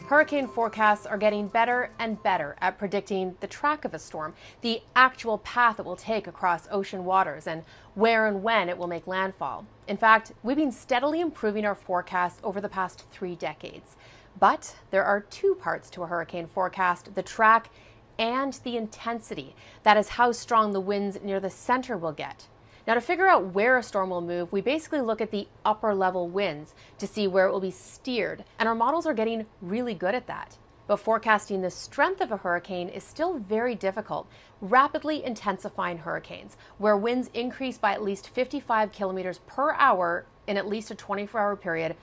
Hurricane forecasts are getting better and better at predicting the track of a storm, the actual path it will take across ocean waters, and where and when it will make landfall. In fact, we've been steadily improving our forecasts over the past 3 decades. But there are 2 parts to a hurricane forecast: the track and the intensity. That is how strong the winds near the center will get. Now, to figure out where a storm will move, we basically look at the upper level winds to see where it will be steered, and our models are getting really good at that. But forecasting the strength of a hurricane is still very difficult. Rapidly intensifying hurricanes, where winds increase by at least 55 kilometers per hour in at least a 24-hour period,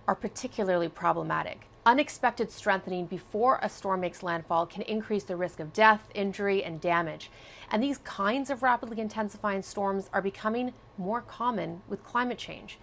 are particularly problematic. Unexpected strengthening before a storm makes landfall can increase the risk of death, injury, and damage. And these kinds of rapidly intensifying storms are becoming more common with climate change.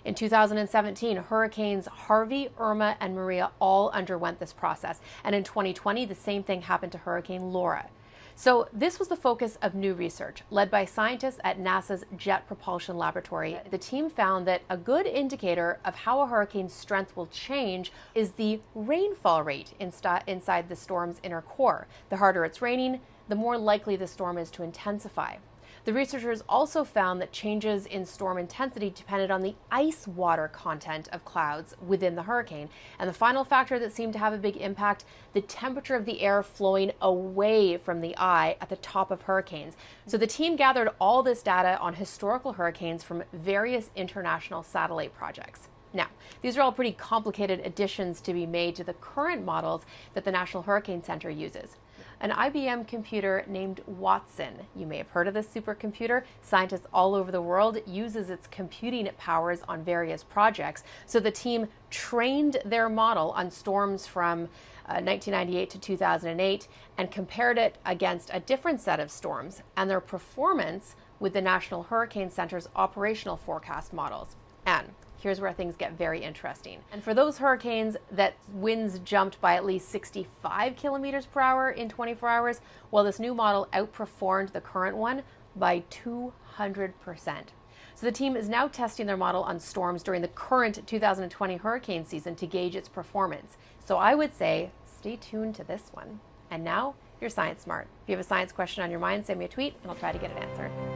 In 2017, hurricanes Harvey, Irma, and Maria all underwent this process. And in 2020, the same thing happened to Hurricane Laura. So this was the focus of new research led by scientists at NASA's Jet Propulsion Laboratory. The team found that a good indicator of how a hurricane's strength will change is the rainfall rate inside the storm's inner core. The harder it's raining, the more likely the storm is to intensify. The researchers also found that changes in storm intensity depended on the ice water content of clouds within the hurricane. And the final factor that seemed to have a big impact, the temperature of the air flowing away from the eye at the top of hurricanes. So the team gathered all this data on historical hurricanes from various international satellite projects. Now, these are all pretty complicated additions to be made to the current models that the National Hurricane Center uses. An IBM computer named Watson, you may have heard of this supercomputer. Scientists all over the world uses its computing powers on various projects. So the team trained their model on storms from 1998 to 2008 and compared it against a different set of storms and their performance with the National Hurricane Center's operational forecast models. And here's where things get very interesting. And for those hurricanes that winds jumped by at least 65 kilometers per hour in 24 hours, well, this new model outperformed the current one by 200%. So the team is now testing their model on storms during the current 2020 hurricane season to gauge its performance. So I would say stay tuned to this one. And now you're Science Smart. If you have a science question on your mind, send me a tweet and I'll try to get it answered.